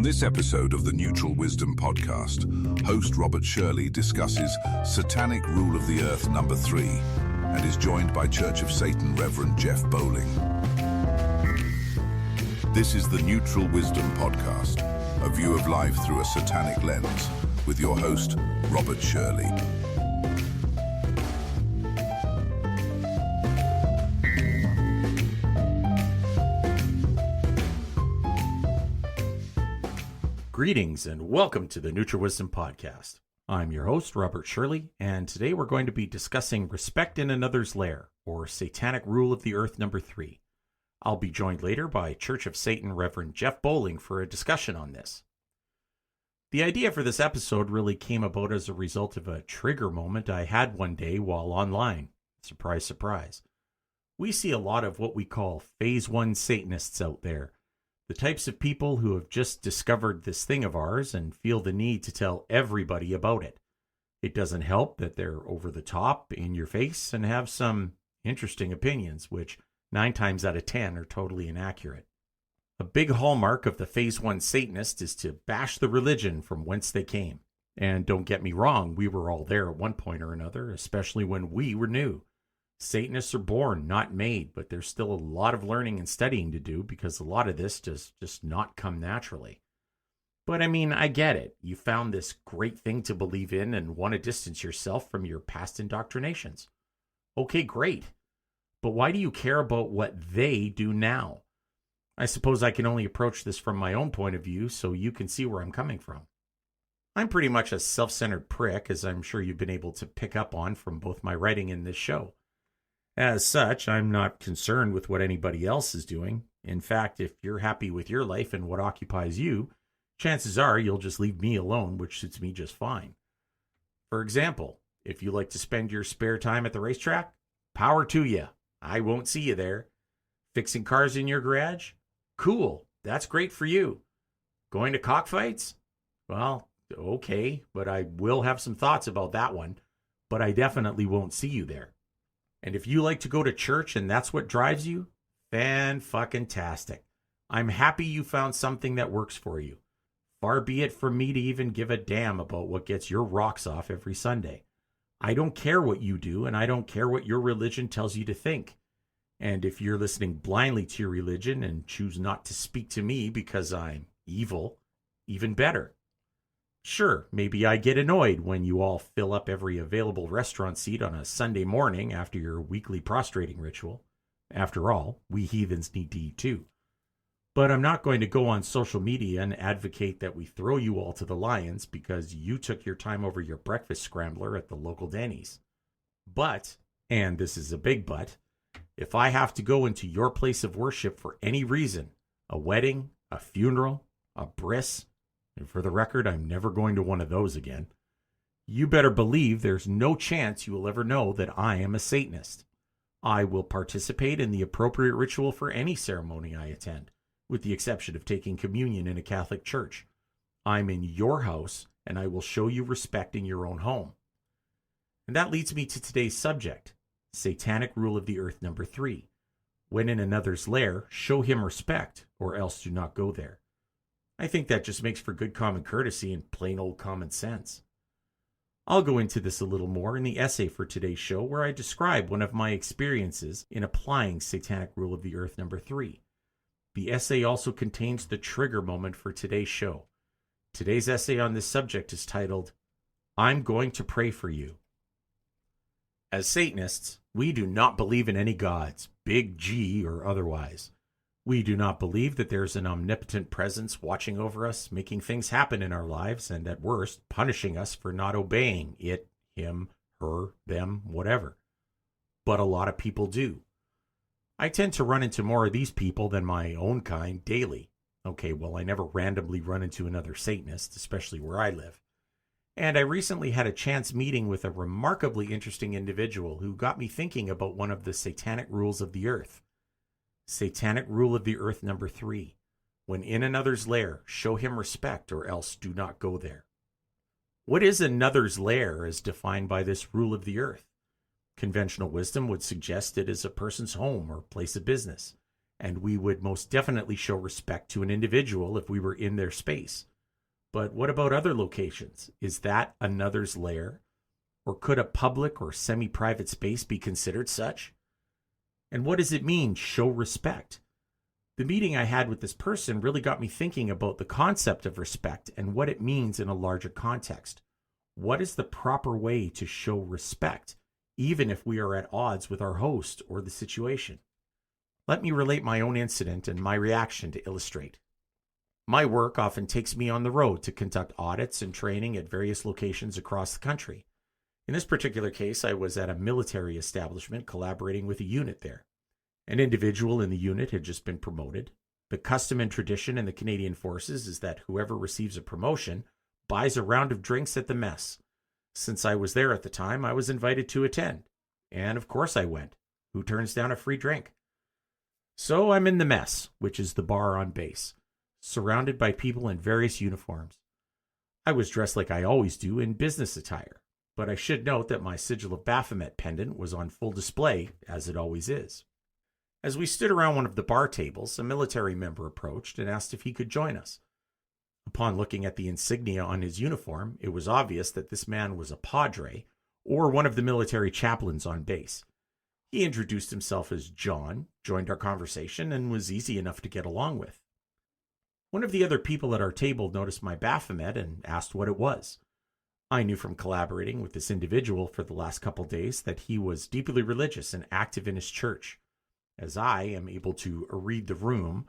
this episode of the Neutral Wisdom Podcast, host Robert Shirley discusses Satanic Rule of the Earth number 3 and is joined by Church of Satan Reverend Jeff Bowling. This is the Neutral Wisdom Podcast, a view of life through a satanic lens, with your host, Robert Shirley. Greetings and welcome to the Neutral Wisdom Podcast. I'm your host, Robert Shirley, and today we're going to be discussing Respect in Another's Lair, or Satanic Rule of the Earth number 3. I'll be joined later by Church of Satan Reverend Jeff Bowling for a discussion on this. The idea for this episode really came about as a result of a trigger moment I had one day while online. Surprise, surprise. We see a lot of what we call Phase 1 Satanists out there. The types of people who have just discovered this thing of ours and feel the need to tell everybody about it. It doesn't help that they're over the top, in your face, and have some interesting opinions, which 9 times out of 10 are totally inaccurate. A big hallmark of the Phase 1 Satanist is to bash the religion from whence they came. And don't get me wrong, we were all there at one point or another, especially when we were new. Satanists are born, not made, but there's still a lot of learning and studying to do because a lot of this does just not come naturally. But I mean, I get it. You found this great thing to believe in and want to distance yourself from your past indoctrinations. Okay, great. But why do you care about what they do now? I suppose I can only approach this from my own point of view so you can see where I'm coming from. I'm pretty much a self-centered prick, as I'm sure you've been able to pick up on from both my writing and this show. As such, I'm not concerned with what anybody else is doing. In fact, if you're happy with your life and what occupies you, chances are you'll just leave me alone, which suits me just fine. For example, if you like to spend your spare time at the racetrack, power to you. I won't see you there. Fixing cars in your garage? Cool. That's great for you. Going to cockfights? Well, okay, but I will have some thoughts about that one, but I definitely won't see you there. And if you like to go to church and that's what drives you, fan-fucking-tastic. I'm happy you found something that works for you. Far be it from me to even give a damn about what gets your rocks off every Sunday. I don't care what you do, and I don't care what your religion tells you to think. And if you're listening blindly to your religion and choose not to speak to me because I'm evil, even better. Sure, maybe I get annoyed when you all fill up every available restaurant seat on a Sunday morning after your weekly prostrating ritual. After all, we heathens need to eat too. But I'm not going to go on social media and advocate that we throw you all to the lions because you took your time over your breakfast scrambler at the local Denny's. But, and this is a big but, if I have to go into your place of worship for any reason, a wedding, a funeral, a bris, and for the record, I'm never going to one of those again, you better believe there's no chance you will ever know that I am a Satanist. I will participate in the appropriate ritual for any ceremony I attend, with the exception of taking communion in a Catholic church. I'm in your house, and I will show you respect in your own home. And that leads me to today's subject, Satanic Rule of the Earth number 3. When in another's lair, show him respect, or else do not go there. I think that just makes for good common courtesy and plain old common sense. I'll go into this a little more in the essay for today's show, where I describe one of my experiences in applying Satanic Rule of the Earth number 3. The essay also contains the trigger moment for today's show. Today's essay on this subject is titled, I'm Going to Pray for You. As Satanists, we do not believe in any gods, big G or otherwise. We do not believe that there's an omnipotent presence watching over us, making things happen in our lives, and at worst, punishing us for not obeying it, him, her, them, whatever. But a lot of people do. I tend to run into more of these people than my own kind daily. Okay, well, I never randomly run into another Satanist, especially where I live. And I recently had a chance meeting with a remarkably interesting individual who got me thinking about one of the Satanic Rules of the Earth. Satanic Rule of the Earth number 3. When in another's lair, show him respect or else do not go there. What is another's lair as defined by this rule of the earth? Conventional wisdom would suggest it is a person's home or place of business. and we would most definitely show respect to an individual if we were in their space. But what about other locations? Is that another's lair? Or could a public or semi-private space be considered such? And what does it mean, show respect? The meeting I had with this person really got me thinking about the concept of respect and what it means in a larger context. What is the proper way to show respect, even if we are at odds with our host or the situation? Let me relate my own incident and my reaction to illustrate. My work often takes me on the road to conduct audits and training at various locations across the country. In this particular case, I was at a military establishment collaborating with a unit there. An individual in the unit had just been promoted. The custom and tradition in the Canadian Forces is that whoever receives a promotion buys a round of drinks at the mess. Since I was there at the time, I was invited to attend. And of course I went. Who turns down a free drink? So I'm in the mess, which is the bar on base, surrounded by people in various uniforms. I was dressed like I always do in business attire, but I should note that my sigil of Baphomet pendant was on full display, as it always is. As we stood around one of the bar tables, a military member approached and asked if he could join us. Upon looking at the insignia on his uniform, it was obvious that this man was a padre, or one of the military chaplains on base. He introduced himself as John, joined our conversation, and was easy enough to get along with. One of the other people at our table noticed my Baphomet and asked what it was. I knew from collaborating with this individual for the last couple days that he was deeply religious and active in his church. As I am able to read the room,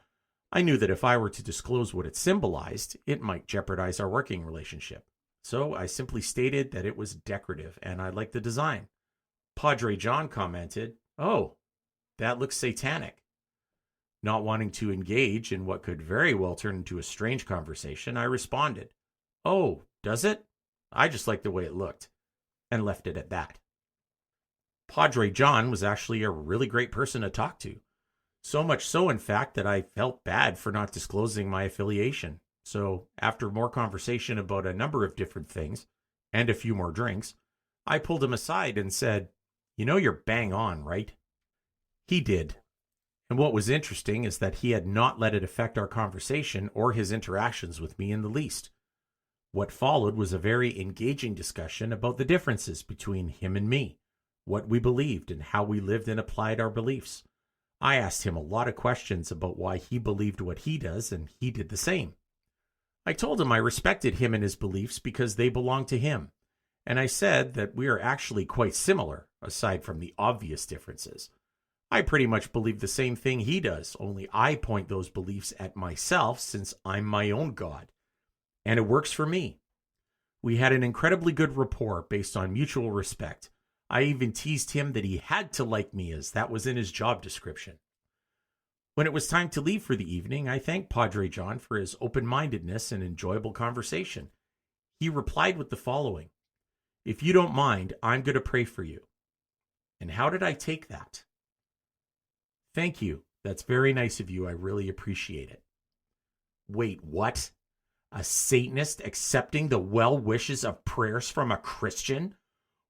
I knew that if I were to disclose what it symbolized, it might jeopardize our working relationship. So I simply stated that it was decorative and I liked the design. Padre John commented, "Oh, that looks satanic." Not wanting to engage in what could very well turn into a strange conversation, I responded, "Oh, does it? I just like the way it looked," and left it at that. Padre John was actually a really great person to talk to. So much so, in fact, that I felt bad for not disclosing my affiliation. So, after more conversation about a number of different things, and a few more drinks, I pulled him aside and said, "You know you're bang on, right?" He did. And what was interesting is that he had not let it affect our conversation or his interactions with me in the least. What followed was a very engaging discussion about the differences between him and me, what we believed and how we lived and applied our beliefs. I asked him a lot of questions about why he believed what he does, and he did the same. I told him I respected him and his beliefs because they belonged to him, and I said that we are actually quite similar, aside from the obvious differences. I pretty much believe the same thing he does, only I point those beliefs at myself since I'm my own God, and it works for me. We had an incredibly good rapport based on mutual respect. I even teased him that he had to like me, as that was in his job description. When it was time to leave for the evening, I thanked Padre John for his open-mindedness and enjoyable conversation. He replied with the following: "If you don't mind, I'm going to pray for you." And how did I take that? "Thank you. That's very nice of you. I really appreciate it." Wait, what? A Satanist accepting the well wishes of prayers from a Christian?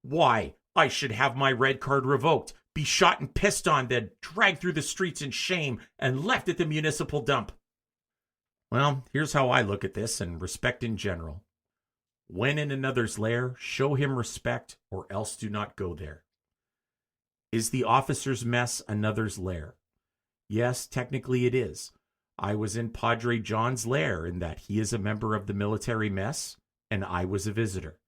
Why, I should have my red card revoked, be shot and pissed on, then dragged through the streets in shame and left at the municipal dump. Well, here's how I look at this and respect in general. When in another's lair, show him respect or else do not go there. Is the officer's mess another's lair? Yes, technically it is. I was in Padre John's lair in that he is a member of the military mess and I was a visitor.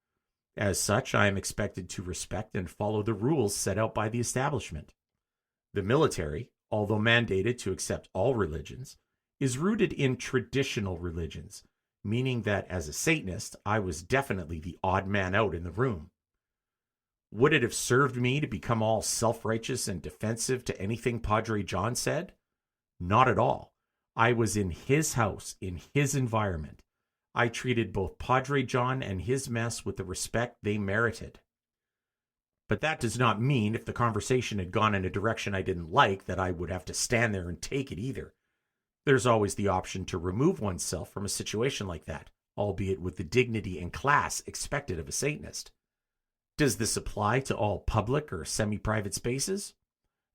As such, I am expected to respect and follow the rules set out by the establishment. The military, although mandated to accept all religions, is rooted in traditional religions, meaning that as a Satanist, I was definitely the odd man out in the room. Would it have served me to become all self-righteous and defensive to anything Padre John said? Not at all. I was in his house, in his environment. I treated both Padre John and his mess with the respect they merited. But that does not mean if the conversation had gone in a direction I didn't like that I would have to stand there and take it either. There's always the option to remove oneself from a situation like that, albeit with the dignity and class expected of a Satanist. Does this apply to all public or semi-private spaces?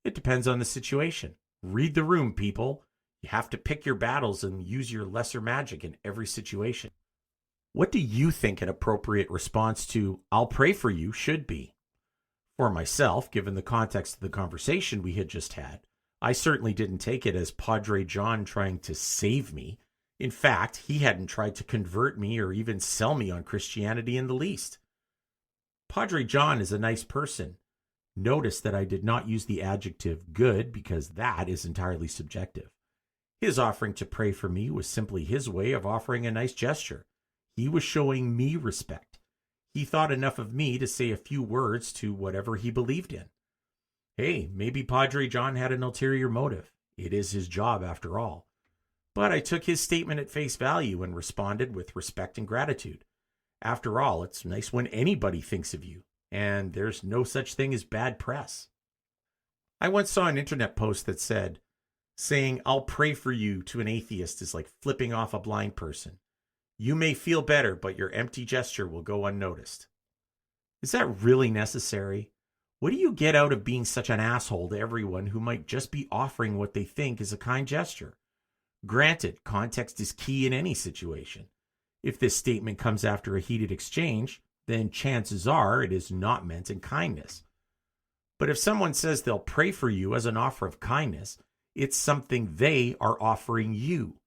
It depends on the situation. Read the room, people. You have to pick your battles and use your lesser magic in every situation. What do you think an appropriate response to "I'll pray for you" should be? For myself, given the context of the conversation we had just had, I certainly didn't take it as Padre John trying to save me. In fact, he hadn't tried to convert me or even sell me on Christianity in the least. Padre John is a nice person. Notice that I did not use the adjective good because that is entirely subjective. His offering to pray for me was simply his way of offering a nice gesture. He was showing me respect. He thought enough of me to say a few words to whatever he believed in. Hey, maybe Padre John had an ulterior motive. It is his job after all. But I took his statement at face value and responded with respect and gratitude. After all, it's nice when anybody thinks of you, and there's no such thing as bad press. I once saw an internet post that said, saying "I'll pray for you" to an atheist is like flipping off a blind person. You may feel better, but your empty gesture will go unnoticed. Is that really necessary? What do you get out of being such an asshole to everyone who might just be offering what they think is a kind gesture? Granted, context is key in any situation. If this statement comes after a heated exchange, then chances are it is not meant in kindness. But if someone says they'll pray for you as an offer of kindness, it's something they are offering you.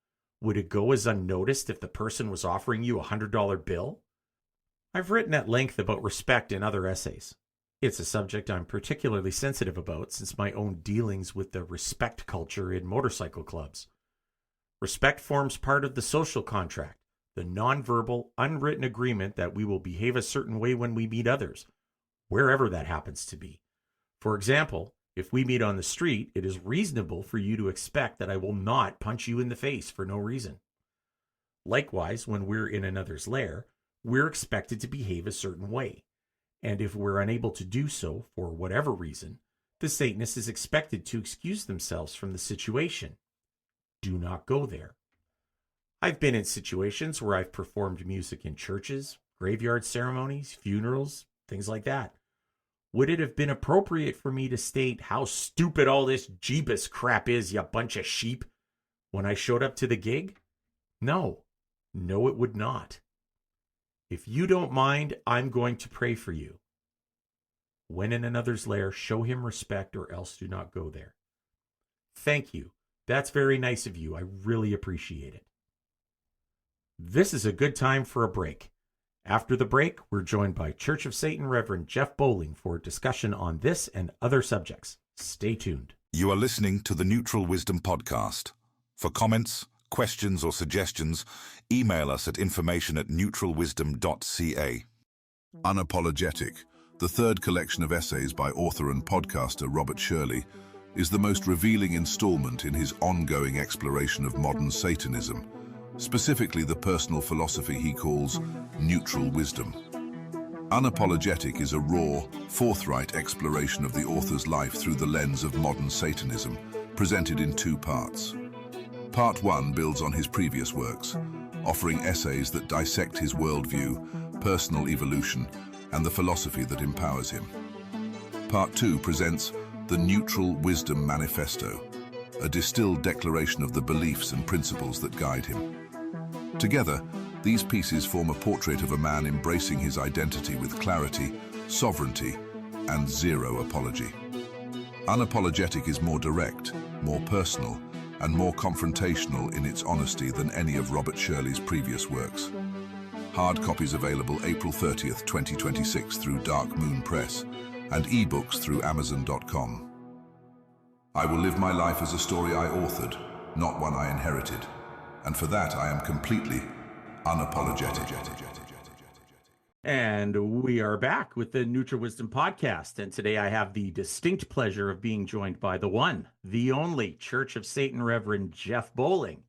Would it go as unnoticed if the person was offering you a $100 bill? I've written at length about respect in other essays. It's a subject I'm particularly sensitive about since my own dealings with the respect culture in motorcycle clubs. Respect forms part of the social contract, the nonverbal, unwritten agreement that we will behave a certain way when we meet others, wherever that happens to be. For example, if we meet on the street, it is reasonable for you to expect that I will not punch you in the face for no reason. Likewise, when we're in another's lair, we're expected to behave a certain way. And if we're unable to do so for whatever reason, the Satanist is expected to excuse themselves from the situation. Do not go there. I've been in situations where I've performed music in churches, graveyard ceremonies, funerals, things like that. Would it have been appropriate for me to state how stupid all this Jeebus crap is, you bunch of sheep, when I showed up to the gig? No. No, it would not. If you don't mind, I'm going to pray for you. When in another's lair, show him respect or else do not go there. Thank you. That's very nice of you. I really appreciate it. This is a good time for a break. After the break, we're joined by Church of Satan Reverend Jeff Bowling for a discussion on this and other subjects. Stay tuned. You are listening to the Neutral Wisdom Podcast. For comments, questions or suggestions, email us at information@neutralwisdom.ca. Unapologetic, the third collection of essays by author and podcaster Robert Shirley, is the most revealing installment in his ongoing exploration of modern Satanism, specifically the personal philosophy he calls neutral wisdom. Unapologetic is a raw, forthright exploration of the author's life through the lens of modern Satanism, presented in two parts. Part 1 builds on his previous works, offering essays that dissect his worldview, personal evolution, and the philosophy that empowers him. Part 2 presents the Neutral Wisdom Manifesto, a distilled declaration of the beliefs and principles that guide him. Together, these pieces form a portrait of a man embracing his identity with clarity, sovereignty, and zero apology. Unapologetic is more direct, more personal, and more confrontational in its honesty than any of Robert Shirley's previous works. Hard copies available April 30th, 2026 through Dark Moon Press, and ebooks through Amazon.com. I will live my life as a story I authored, not one I inherited. And for that, I am completely unapologetic. And we are back with the Neutral Wisdom Podcast. And today I have the distinct pleasure of being joined by the one, the only Church of Satan Reverend Jeff Bowling.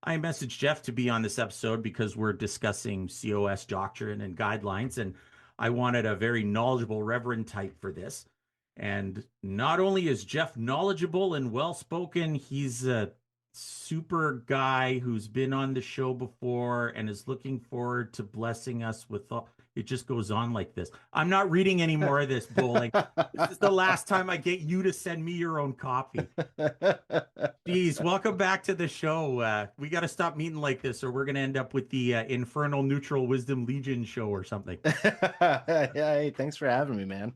I messaged Jeff to be on this episode because we're discussing COS doctrine and guidelines, and I wanted a very knowledgeable Reverend type for this. And not only is Jeff knowledgeable and well-spoken, he's a super guy who's been on the show before and is looking forward to blessing us with it just goes on like this. I'm not reading any more of this, Bull. Like, this is the last time I get you to send me your own copy. Geez, welcome back to the show. We got to stop meeting like this, or we're going to end up with the Infernal Neutral Wisdom Legion show or something. Yeah, hey, thanks for having me, man.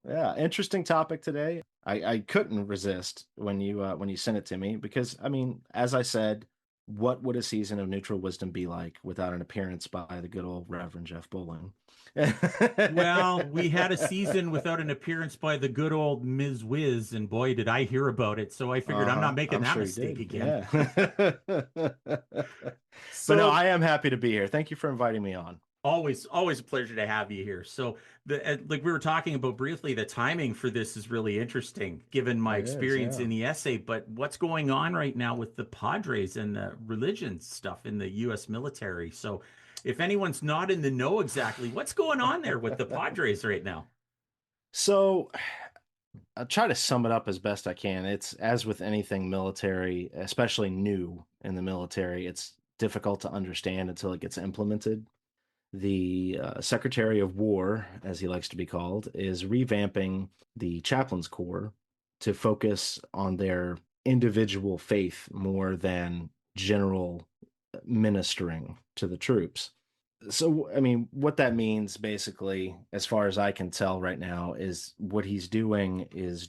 Yeah, interesting topic today. I couldn't resist when you sent it to me because I mean, as I said, what would a season of neutral wisdom be like without an appearance by the good old Reverend Jeff Bullen? Well, we had a season without an appearance by the good old Ms. Wiz, and boy, did I hear about it. So I figured I'm not making I'm that sure mistake you did. again. Yeah. So But no, I am happy to be here. Thank you for inviting me on. always, always a pleasure to have you here. So like we were talking about briefly, the timing for this is really interesting, given my It is, experience yeah. in the essay. But what's going on right now with the Padres and the religion stuff in the U.S. military? So if anyone's not in the know exactly, what's going on there with the Padres right now? So I'll try to sum it up as best I can. It's as with anything military, especially new in the military, it's difficult to understand until it gets implemented. The Secretary of War, as he likes to be called, is revamping the Chaplains Corps to focus on their individual faith more than general ministering to the troops. So, I mean, what that means basically, as far as I can tell right now, is what he's doing is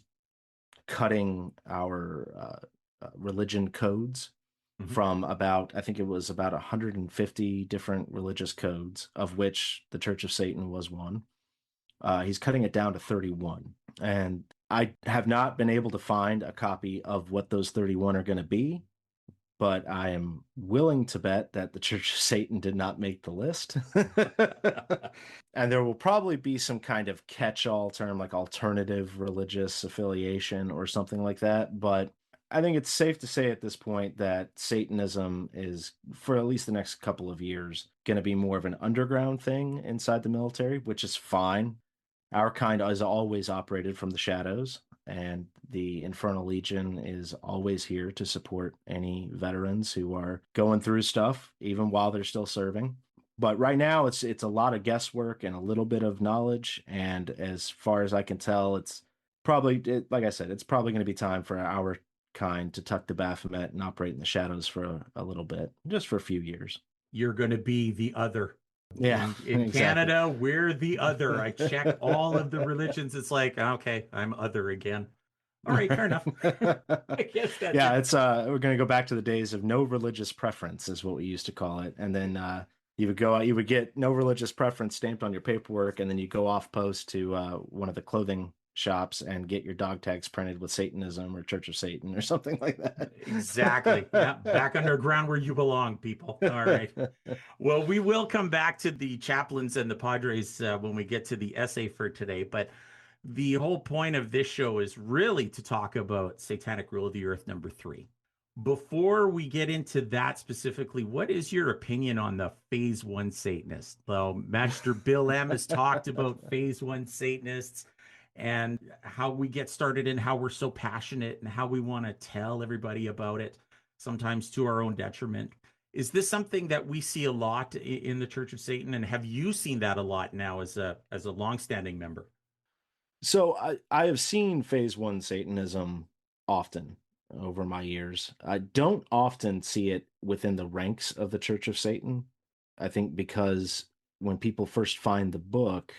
cutting our religion codes Mhm. from about, I think it was about 150 different religious codes, of which the Church of Satan was one. He's cutting it down to 31. And I have not been able to find a copy of what those 31 are going to be, but I am willing to bet that the Church of Satan did not make the list. And there will probably be some kind of catch-all term like alternative religious affiliation or something like that. But I think it's safe to say at this point that Satanism is, for at least the next couple of years, going to be more of an underground thing inside the military, which is fine. Our kind has always operated from the shadows, and the Infernal Legion is always here to support any veterans who are going through stuff, even while they're still serving. But right now, it's a lot of guesswork and a little bit of knowledge. And as far as I can tell, it's probably, like I said, it's probably going to be time for our kind to tuck the Baphomet and operate in the shadows for a little bit, just for a few years. You're going to be the other. Yeah, In exactly. Canada, we're the other. I check all of the religions. It's like, okay, I'm other again. All right, fair enough. I guess that's Yeah, it. it's we're gonna go back to the days of no religious preference is what we used to call it. And then you would go out, you would get no religious preference stamped on your paperwork, and then you go off post to one of the clothing shops and get your dog tags printed with Satanism or Church of Satan or something like that. Exactly. Yeah, back underground where you belong, people. All right. Well, we will come back to the chaplains and the Padres when we get to the essay for today, but the whole point of this show is really to talk about Satanic Rule of the Earth #3. Before we get into that specifically, what is your opinion on the Phase 1 Satanists? Well, Master Bill M has talked about Phase 1 Satanists and how we get started and how we're so passionate and how we want to tell everybody about it, sometimes to our own detriment. Is this something that we see a lot in the Church of Satan? And have you seen that a lot now as a longstanding member? So I have seen Phase 1 Satanism often over my years. I don't often see it within the ranks of the Church of Satan. I think because when people first find the book,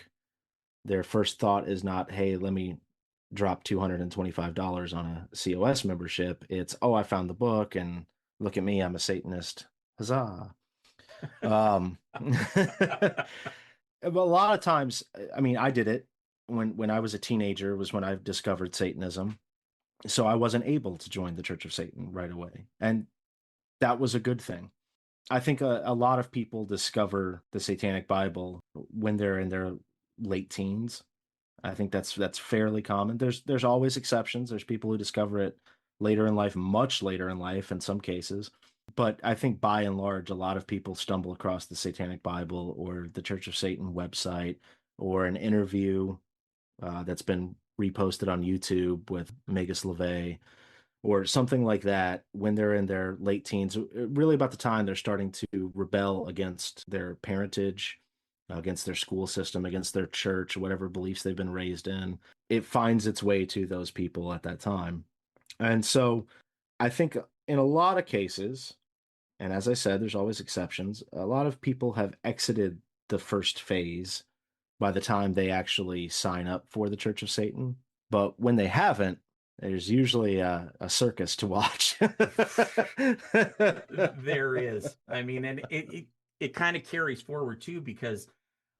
their first thought is not, hey, let me drop $225 on a COS membership. It's, oh, I found the book and look at me, I'm a Satanist. Huzzah. But a lot of times, I mean, I did it when I was a teenager was when I discovered Satanism. So I wasn't able to join the Church of Satan right away. And that was a good thing. I think a lot of people discover the Satanic Bible when they're in their late teens. I think that's fairly common. There's always exceptions. There's people who discover it later in life, much later in life in some cases. But I think by and large, a lot of people stumble across the Satanic Bible or the Church of Satan website or an interview that's been reposted on YouTube with Megas LeVay or something like that when they're in their late teens, really about the time they're starting to rebel against their parentage, against their school system, against their church, whatever beliefs they've been raised in. It finds its way to those people at that time. And so I think in a lot of cases, and as I said, there's always exceptions, a lot of people have exited the first phase by the time they actually sign up for the Church of Satan. But when they haven't, there's usually a circus to watch. There is. I mean, and it kind of carries forward too, because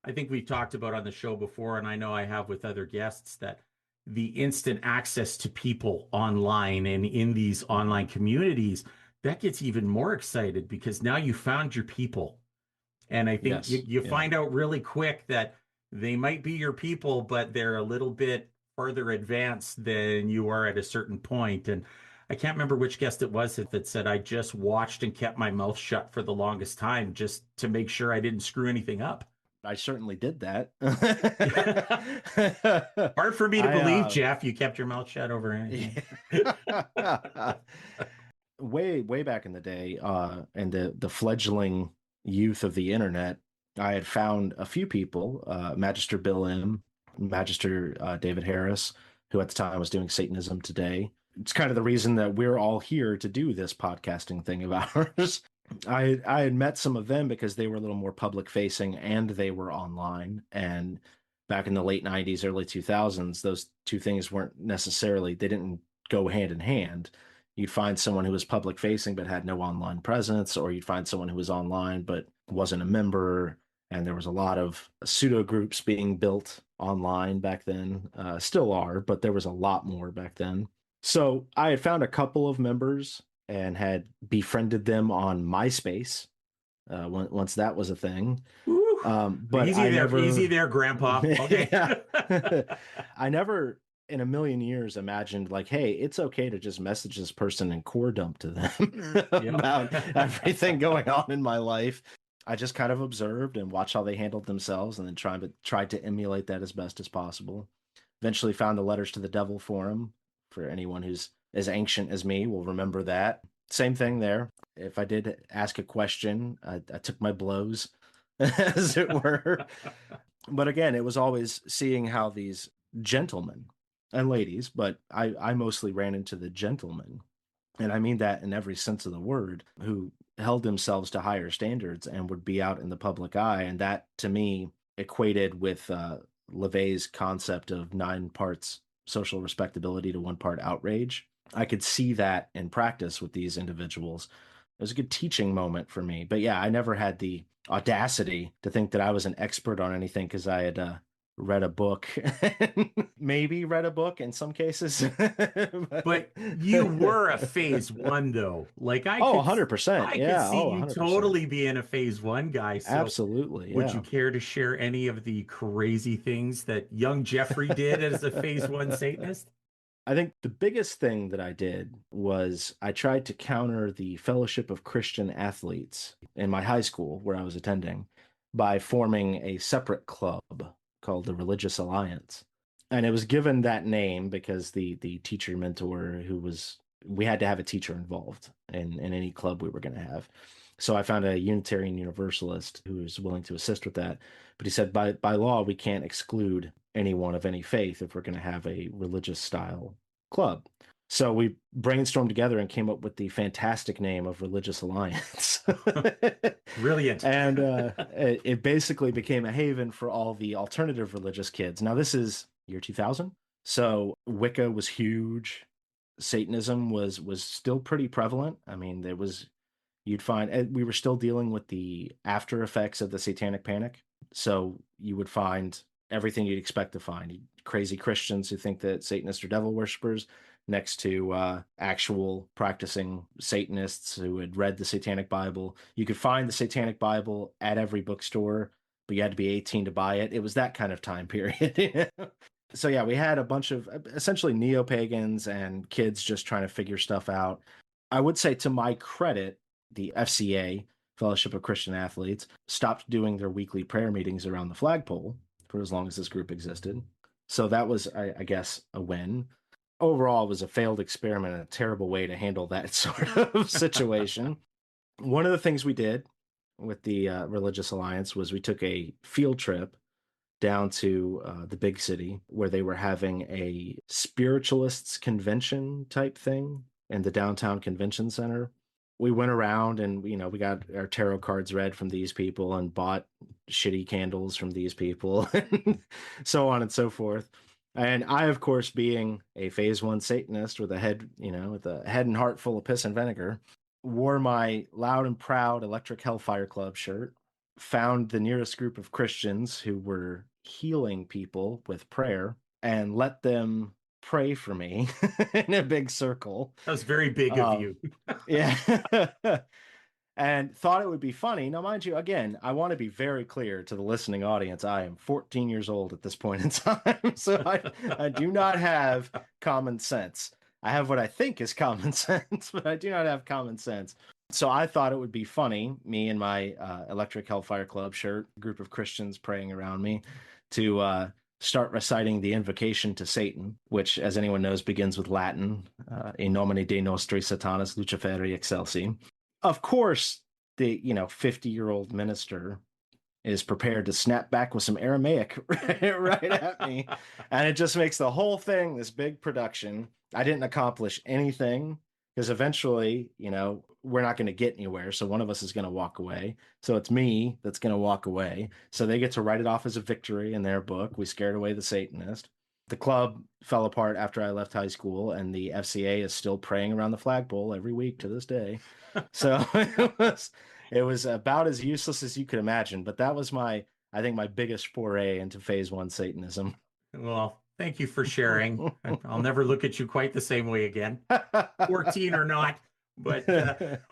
I think we've talked about on the show before, and I know I have with other guests, that the instant access to people online and in these online communities, that gets even more excited because now you found your people. And I think Yes. you Yeah. find out really quick that they might be your people, but they're a little bit further advanced than you are at a certain point. And I can't remember which guest it was that said, I just watched and kept my mouth shut for the longest time just to make sure I didn't screw anything up. I certainly did that. Hard for me to believe, Jeff, you kept your mouth shut over anything. Way back in the day, and the fledgling youth of the internet, I had found a few people, Magister Bill M, Magister David Harris, who at the time was doing Satanism Today. It's kind of the reason that we're all here to do this podcasting thing of ours. I had met some of them because they were a little more public facing and they were online. And back in the late 90s, early 2000s, those two things weren't necessarily, they didn't go hand in hand. You'd find someone who was public facing but had no online presence, or you'd find someone who was online but wasn't a member. And there was a lot of pseudo groups being built online back then, still are, but there was a lot more back then. So I had found a couple of members and had befriended them on MySpace once that was a thing. But easy there, Grandpa. Okay. I never in a million years imagined like, hey, it's okay to just message this person and core dump to them about everything going on in my life. I just kind of observed and watched how they handled themselves and then tried to emulate that as best as possible. Eventually found the Letters to the Devil forum. For anyone who's as ancient as me will remember that. Same thing there. If I did ask a question, I took my blows, as it were. But again, it was always seeing how these gentlemen and ladies, but I mostly ran into the gentlemen, and I mean that in every sense of the word, who held themselves to higher standards and would be out in the public eye. And that, to me, equated with LaVey's concept of 9 parts social respectability to 1 part outrage. I could see that in practice with these individuals. It was a good teaching moment for me. But yeah, I never had the audacity to think that I was an expert on anything because I had read a book, maybe read a book in some cases. But you were a phase 1 though. Like 100%. I yeah. could see you 100%. totally being a phase 1 guy. So absolutely. would you care to share any of the crazy things that young Jeffrey did as a phase 1 Satanist? I think the biggest thing that I did was I tried to counter the Fellowship of Christian Athletes in my high school where I was attending by forming a separate club called the Religious Alliance. And it was given that name because the teacher mentor we had to have a teacher involved in any club we were going to have. So I found a Unitarian Universalist who was willing to assist with that. But he said, by law, we can't exclude anyone of any faith if we're going to have a religious style club. So we brainstormed together and came up with the fantastic name of Religious Alliance. Brilliant. And it basically became a haven for all the alternative religious kids. Now, this is year 2000. So Wicca was huge. Satanism was still pretty prevalent. I mean, you'd find we were still dealing with the after effects of the Satanic Panic. So you would find everything you'd expect to find. Crazy Christians who think that Satanists are devil worshippers next to actual practicing Satanists who had read the Satanic Bible. You could find the Satanic Bible at every bookstore, but you had to be 18 to buy it. It was that kind of time period. So yeah, we had a bunch of essentially neo-pagans and kids just trying to figure stuff out. I would say, to my credit, the FCA, Fellowship of Christian Athletes, stopped doing their weekly prayer meetings around the flagpole for as long as this group existed. So that was, I guess, a win. Overall, it was a failed experiment and a terrible way to handle that sort of situation. One of the things we did with the Religious Alliance was we took a field trip down to the big city where they were having a spiritualists convention type thing in the downtown convention center. We went around and we got our tarot cards read from these people and bought shitty candles from these people and so on and so forth. And I, of course, being a phase one Satanist with a head, with a head and heart full of piss and vinegar, wore my loud and proud Electric Hellfire Club shirt, found the nearest group of Christians who were healing people with prayer, and let them pray for me in a big circle. That was very big of you. Yeah. And thought it would be funny. Now, mind you, again, I want to be very clear to the listening audience. I am 14 years old at this point in time, so I do not have common sense. I have what I think is common sense, but I do not have common sense. So I thought it would be funny, me and my Electric Hellfire Club shirt, group of Christians praying around me, to start reciting the invocation to Satan, which, as anyone knows, begins with Latin, in nomine Dei nostri Satanas Luciferi excelsi. Of course, the 50-year-old minister is prepared to snap back with some Aramaic right at me, and it just makes the whole thing this big production. I didn't accomplish anything because eventually, we're not going to get anywhere. So one of us is going to walk away. So it's me that's going to walk away. So they get to write it off as a victory in their book. We scared away the Satanist. The club fell apart after I left high school, and the FCA is still praying around the flagpole every week to this day. So it was about as useless as you could imagine. But that was I think my biggest foray into phase one Satanism. Well, thank you for sharing. I'll never look at you quite the same way again, 14 or not. But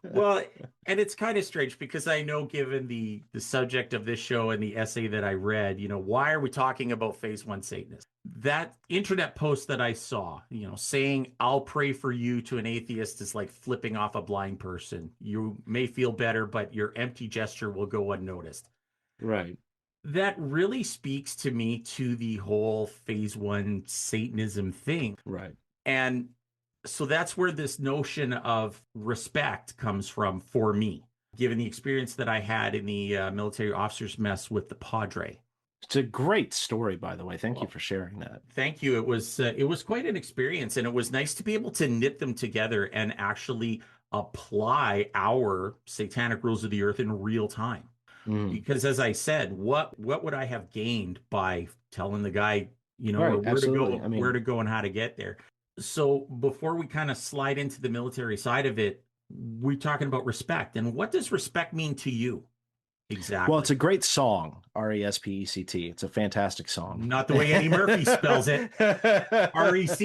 well, and it's kind of strange because I know, given the subject of this show and the essay that I read, why are we talking about phase one Satanists? That internet post that I saw, saying I'll pray for you to an atheist is like flipping off a blind person. You may feel better, but your empty gesture will go unnoticed. Right. That really speaks to me to the whole phase one Satanism thing. Right. And so that's where this notion of respect comes from for me, given the experience that I had in the military officers mess with the Padre. It's a great story, by the way. Thank you for sharing that. Thank you. It was quite an experience, and it was nice to be able to knit them together and actually apply our satanic rules of the earth in real time. Because, as I said, what would I have gained by telling the guy, right, where to go, where to go, and how to get there? So before we kind of slide into the military side of it, we're talking about respect. And what does respect mean to you? Exactly. Well, it's a great song, RESPECT. It's a fantastic song. Not the way Eddie Murphy spells it. RECCTTP.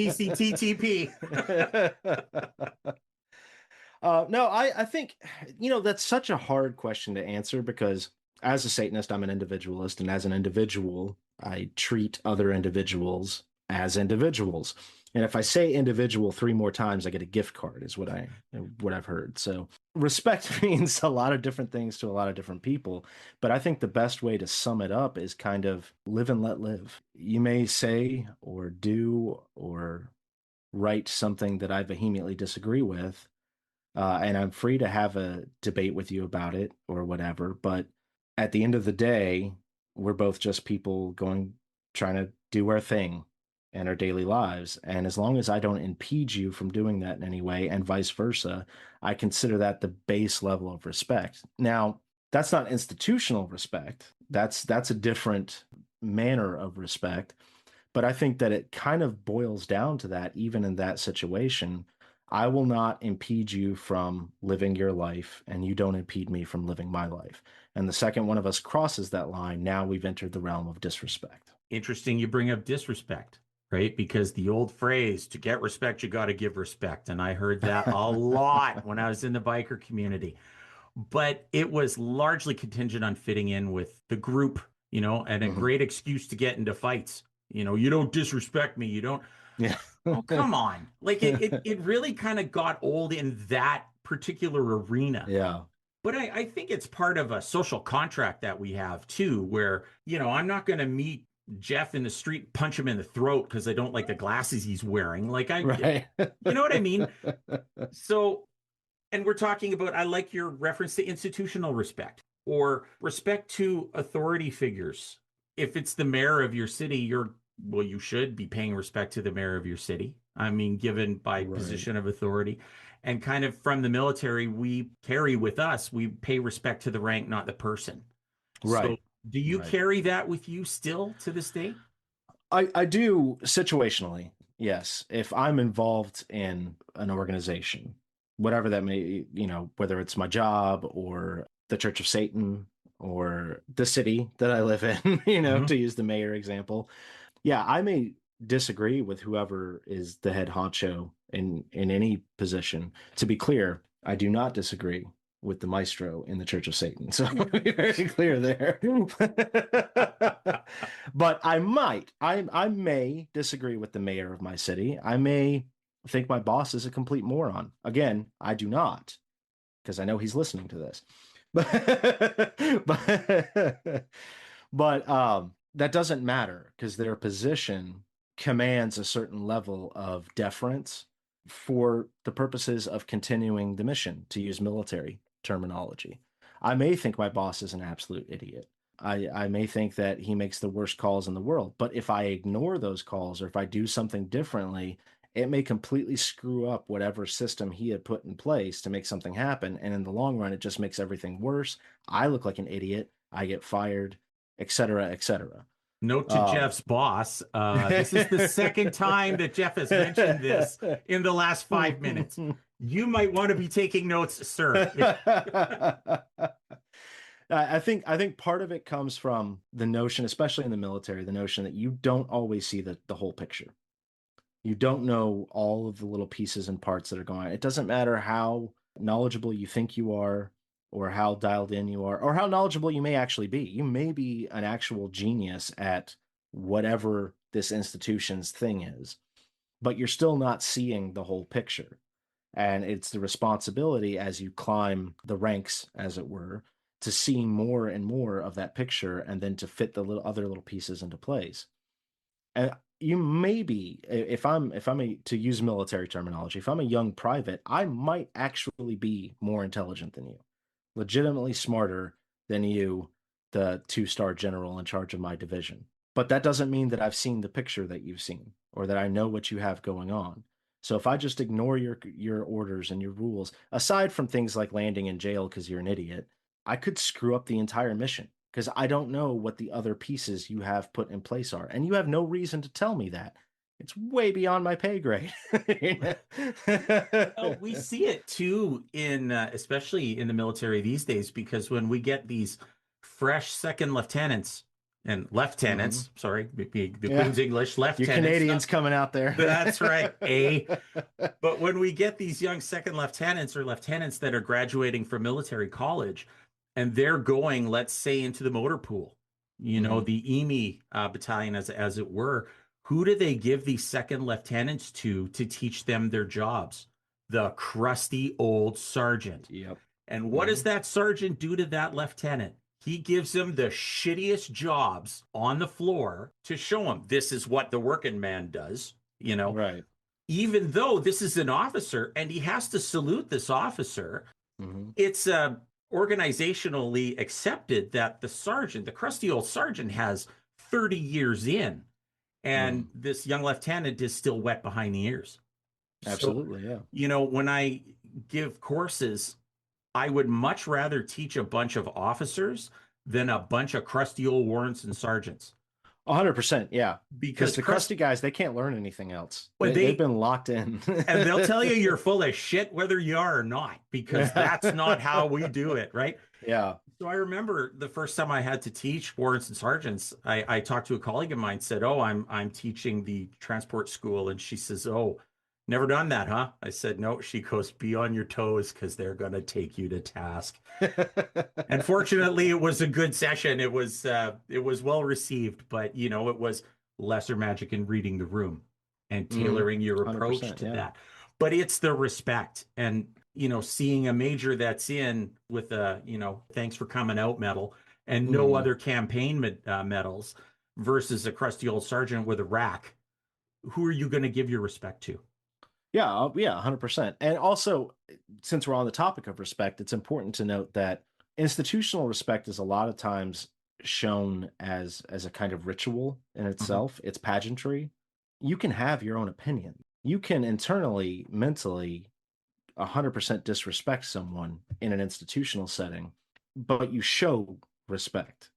No, I think, that's such a hard question to answer because as a Satanist, I'm an individualist. And as an individual, I treat other individuals as individuals. And if I say individual 3 more times, I get a gift card, is what I've heard. So respect means a lot of different things to a lot of different people. But I think the best way to sum it up is kind of live and let live. You may say or do or write something that I vehemently disagree with, and I'm free to have a debate with you about it or whatever. But at the end of the day, we're both just people trying to do our thing in our daily lives. And as long as I don't impede you from doing that in any way, and vice versa, I consider that the base level of respect. Now, that's not institutional respect. That's a different manner of respect. But I think that it kind of boils down to that, even in that situation. I will not impede you from living your life, and you don't impede me from living my life. And the second one of us crosses that line, now we've entered the realm of disrespect. Interesting you bring up disrespect, right? Because the old phrase, to get respect, you got to give respect. And I heard that a lot when I was in the biker community. But it was largely contingent on fitting in with the group, and a great excuse to get into fights. You don't disrespect me. You don't. Yeah. Oh, come on. Like it really kind of got old in that particular arena. Yeah. But I think it's part of a social contract that we have too, where, I'm not going to meet Jeff in the street, punch him in the throat because I don't like the glasses he's wearing. Like right. You know what I mean? So, and we're talking about, I like your reference to institutional respect. or respect to authority figures. If it's the mayor of your city, you should be paying respect to the mayor of your city. I mean, given by Right. position of authority. And kind of from the military, we carry with us, we pay respect to the rank, not the person. So Right. do you Right. carry that with you still to this day? I do situationally, yes. If I'm involved in an organization, whatever that may, whether it's my job or the Church of Satan or the city that I live in, Hmm. to use the mayor example. Yeah, I may disagree with whoever is the head honcho in any position. To be clear, I do not disagree with the maestro in the Church of Satan. So let me be very clear there. But I may disagree with the mayor of my city. I may think my boss is a complete moron. Again, I do not, because I know he's listening to this. But that doesn't matter because their position commands a certain level of deference for the purposes of continuing the mission, to use military terminology. I may think my boss is an absolute idiot. I may think that he makes the worst calls in the world, but if I ignore those calls or if I do something differently, it may completely screw up whatever system he had put in place to make something happen. And in the long run, it just makes everything worse. I look like an idiot. I get fired, et cetera, et cetera. Note to Um, Jeff's boss. This is the second time that Jeff has mentioned this in the last 5 minutes. You might want to be taking notes, sir. I think part of it comes from the notion, especially in the military, the notion that you don't always see the whole picture. You don't know all of the little pieces and parts that are going on. It doesn't matter how knowledgeable you think you are, or how dialed in you are, or how knowledgeable you may actually be. You may be an actual genius at whatever this institution's thing is, but you're still not seeing the whole picture. And it's the responsibility as you climb the ranks, as it were, to see more and more of that picture and then to fit the other little pieces into place. And you may be, to use military terminology, if I'm a young private, I might actually be more intelligent than you, legitimately smarter than you, the two-star general in charge of my division. But that doesn't mean that I've seen the picture that you've seen or that I know what you have going on. So if I just ignore your orders and your rules, aside from things like landing in jail because you're an idiot, I could screw up the entire mission because I don't know what the other pieces you have put in place are. And you have no reason to tell me that. It's way beyond my pay grade. Well, we see it too in especially in the military these days, because when we get these fresh second lieutenants and Mhm. lieutenants, sorry, the Yeah. Queen's English You lieutenants, Canadians not coming out there. that's right, A. But when we get these young second lieutenants or lieutenants that are graduating from military college and they're going, let's say, into the motor pool, Mhm. the EME battalion, as it were, who do they give these second lieutenants to teach them their jobs? The crusty old sergeant. Yep. And what does Mhm. that sergeant do to that lieutenant? He gives him the shittiest jobs on the floor to show him this is what the working man does, Right. even though this is an officer and he has to salute this officer. Mhm. It's organizationally accepted that the sergeant, the crusty old sergeant, has 30 years in, and Mhm. this young lieutenant is still wet behind the ears. So, Absolutely, yeah. when I give courses, I would much rather teach a bunch of officers than a bunch of crusty old warrants and sergeants. 100%, yeah. Because Because the crusty guys, they can't learn anything else. when They've they been locked in. and they'll tell you you're full of shit whether you are or not, because that's not how we do it, right? Yeah. So I remember the first time I had to teach warrants and sergeants, I talked to a colleague of mine, said, "Oh, I'm teaching the transport school," and she says, "Oh, never done that, huh?" I said, "No." She goes, "Be on your toes because they're gonna take you to task." And fortunately, it was a good session. It was well received, but it was lesser magic in reading the room and Hmm. tailoring your approach 100%, to yeah. that. But it's the respect and seeing a major that's in with a thanks for coming out medal and no Hmm. other campaign medals versus a crusty old sergeant with a rack. Who are you going to give your respect to? Yeah, yeah, 100%. And also, since we're on the topic of respect, it's important to note that institutional respect is a lot of times shown as a kind of ritual in itself. It's pageantry. You can have your own opinion. You can internally, mentally, 100% disrespect someone in an institutional setting, but you show respect,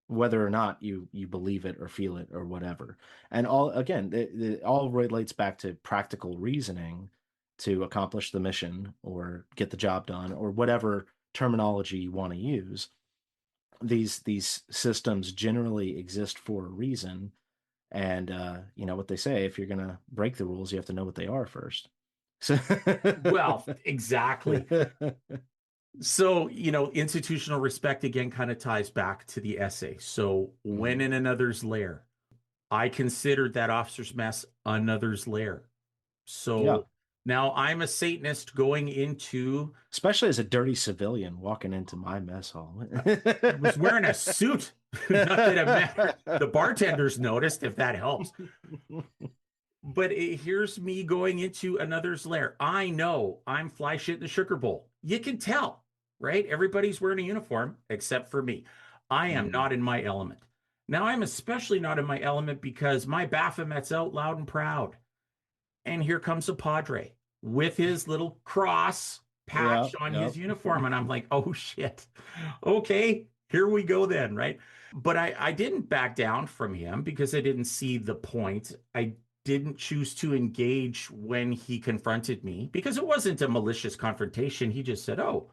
whether or not you believe it or feel it or whatever. And all again, it all relates back to practical reasoning to accomplish the mission or get the job done or whatever terminology you want to use. These systems generally exist for a reason, and you know what they say: if you're gonna break the rules, you have to know what they are first. So, Well, exactly. So, institutional respect again kind of ties back to the essay. So, when in another's lair, I considered that officer's mess another's lair. yeah, So now I'm a Satanist going into, especially as a dirty civilian walking into my mess hall. I was wearing a suit. Not that it mattered. The bartenders noticed, if that helps. But here's me going into another's lair. I know I'm fly shit in the sugar bowl. You can tell, right? Everybody's wearing a uniform except for me. I am not in my element. Now, I'm especially not in my element because my Baphomet's out loud and proud. And here comes a Padre with his little cross Yeah, patch on yeah. his uniform. And I'm like, oh shit. Okay, here we go then, right? But I didn't back down from him because I didn't see the point. I didn't choose to engage when he confronted me because it wasn't a malicious confrontation. He just said, oh,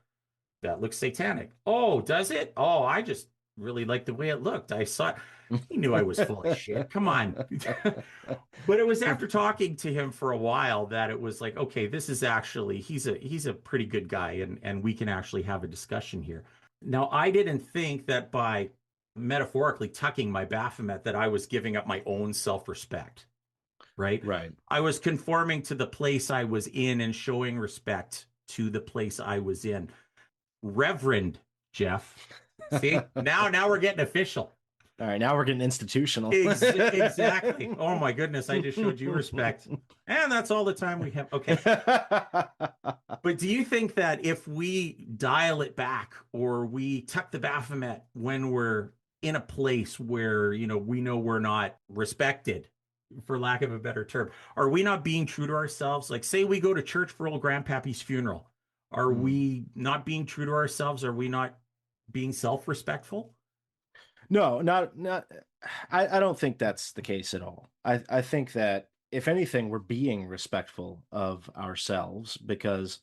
that looks satanic. Oh, does it? Oh, I just really like the way it looked. I saw it. He knew I was full of shit. Come on. But it was after talking to him for a while that it was like, okay, this is actually he's a pretty good guy and we can actually have a discussion here. Now, I didn't think that by metaphorically tucking my Baphomet that I was giving up my own self-respect, right? Right. I was conforming to the place I was in and showing respect to the place I was in. Reverend Jeff. See, now we're getting official. All right, now we're getting institutional. Exactly. Oh my goodness, I just showed you respect. And that's all the time we have. Okay. But do you think that if we dial it back or we tuck the Baphomet when we're in a place where, we know we're not respected, for lack of a better term, are we not being true to ourselves? Like, say we go to church for old Grandpappy's funeral. Are we not being true to ourselves? Are we not being self-respectful? No, not. I don't think that's the case at all. I think that if anything, we're being respectful of ourselves because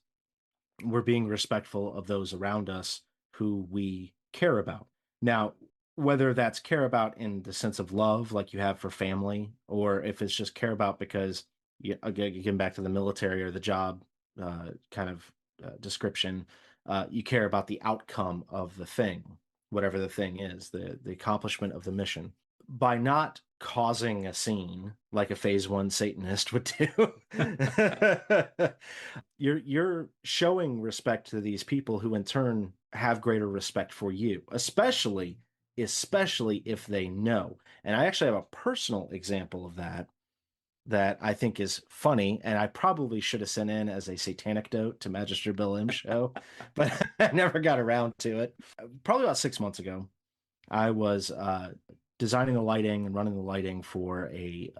we're being respectful of those around us who we care about. Now, whether that's care about in the sense of love, like you have for family, or if it's just care about because again back to the military or the job kind of description, you care about the outcome of the thing, whatever the thing is, the accomplishment of the mission. By not causing a scene like a phase one Satanist would do, you're showing respect to these people who in turn have greater respect for you, especially if they know. And I actually have a personal example of that I think is funny, and I probably should have sent in as a satanic note to Magister Bill M show, but I never got around to it. Probably about 6 months ago, I was designing the lighting and running the lighting for a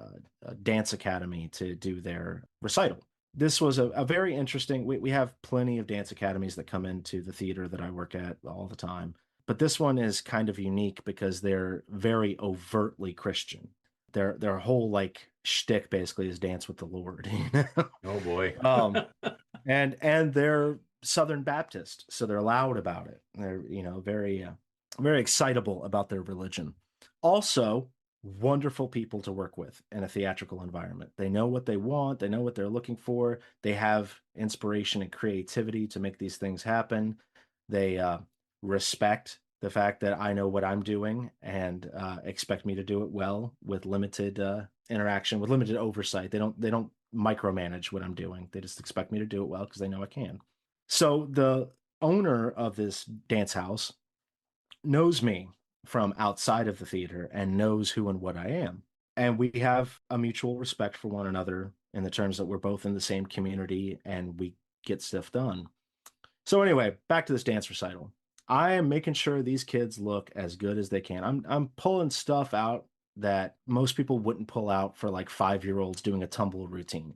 dance academy to do their recital. This was a very interesting. We have plenty of dance academies that come into the theater that I work at all the time, but this one is kind of unique because they're very overtly Christian. Their whole like shtick basically is dance with the Lord. Oh boy. And they're Southern Baptist, so they're loud about it. They're very very excitable about their religion. Also, wonderful people to work with in a theatrical environment. They know what they want. They know what they're looking for. They have inspiration and creativity to make these things happen. They respect the fact that I know what I'm doing and expect me to do it well with limited interaction, with limited oversight. They don't micromanage what I'm doing. They just expect me to do it well because they know I can. So the owner of this dance house knows me from outside of the theater and knows who and what I am. And we have a mutual respect for one another in the terms that we're both in the same community and we get stuff done. So anyway, back to this dance recital. I am making sure these kids look as good as they can. I'm pulling stuff out that most people wouldn't pull out for like 5-year-olds doing a tumble routine.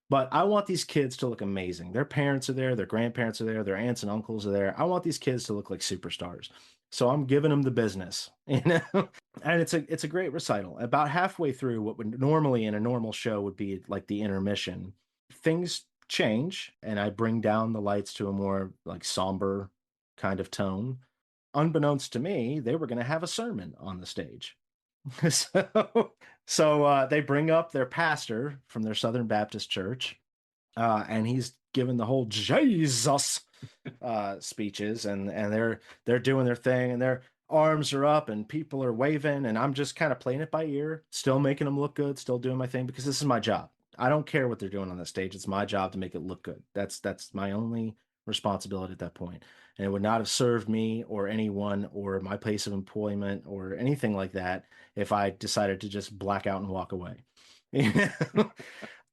But I want these kids to look amazing. Their parents are there, their grandparents are there, their aunts and uncles are there. I want these kids to look like superstars. So I'm giving them the business, you know? And it's a great recital. About halfway through what would normally in a normal show would be like the intermission, things change and I bring down the lights to a more like somber kind of tone. Unbeknownst to me, they were going to have a sermon on the stage. So they bring up their pastor from their Southern Baptist church, and he's given the whole Jesus speeches, and they're doing their thing, and their arms are up, and people are waving, and I'm just kind of playing it by ear, still making them look good, still doing my thing because this is my job. I don't care what they're doing on the stage. It's my job to make it look good. That's my only responsibility at that point. And it would not have served me or anyone or my place of employment or anything like that if I decided to just black out and walk away.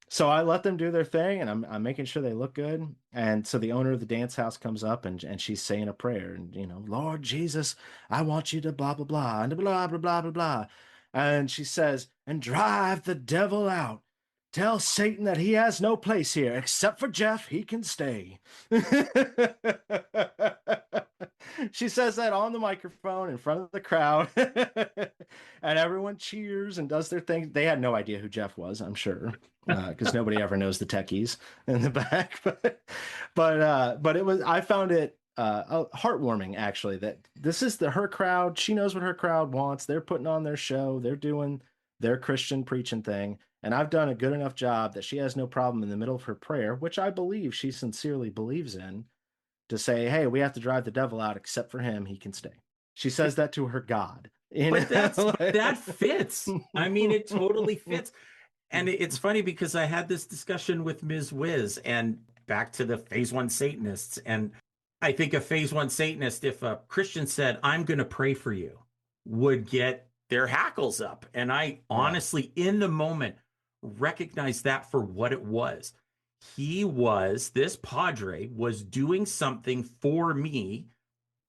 So I let them do their thing, and I'm making sure they look good. And so the owner of the dance house comes up, and she's saying a prayer, and Lord Jesus, I want you to blah blah blah and blah blah blah blah blah. And she says, and drive the devil out. Tell Satan that he has no place here, except for Jeff, he can stay. She says that on the microphone in front of the crowd, and everyone cheers and does their thing. They had no idea who Jeff was, I'm sure, because nobody ever knows the techies in the back. But it was. I found it heartwarming, actually, that this is her crowd. She knows what her crowd wants. They're putting on their show. They're doing their Christian preaching thing. And I've done a good enough job that she has no problem in the middle of her prayer, which I believe she sincerely believes in, to say, hey, we have to drive the devil out, except for him, he can stay. She says that to her God. But that fits. I mean, it totally fits. And it's funny because I had this discussion with Ms. Wiz and back to the phase one Satanists. And I think a phase one Satanist, if a Christian said, I'm going to pray for you, would get their hackles up. And I honestly, in the moment, recognized that for what it was. This Padre was doing something for me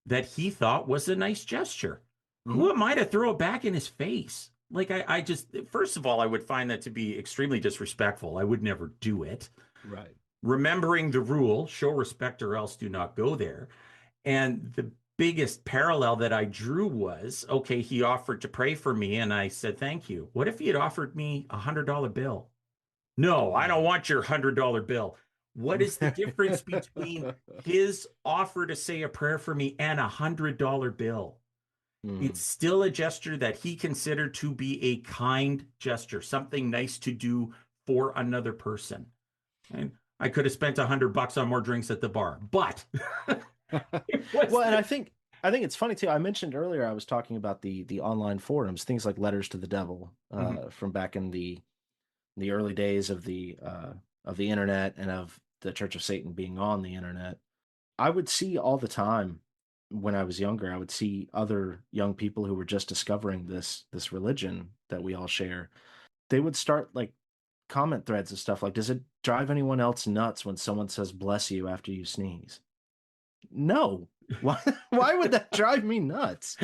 that he thought was a nice gesture. Mm-hmm. Who am I to throw it back in his face? Like, I just, first of all, I would find that to be extremely disrespectful. I would never do it. Right. Remembering the rule, show respect or else do not go there. And the biggest parallel that I drew was, okay, he offered to pray for me and I said, thank you. What if he had offered me $100 bill? No, I don't want your $100 bill. What is the difference between his offer to say a prayer for me and $100 bill? It's still a gesture that he considered to be a kind gesture, something nice to do for another person. And I could have spent $100 on more drinks at the bar, but well, and I think it's funny too. I mentioned earlier I was talking about the online forums, things like Letters to the Devil, from back in the early days of the internet and of the Church of Satan being on the internet. I would see all the time when I was younger. I would see other young people who were just discovering this religion that we all share. They would start like comment threads and stuff like, does it drive anyone else nuts when someone says bless you after you sneeze? No. Why would that drive me nuts?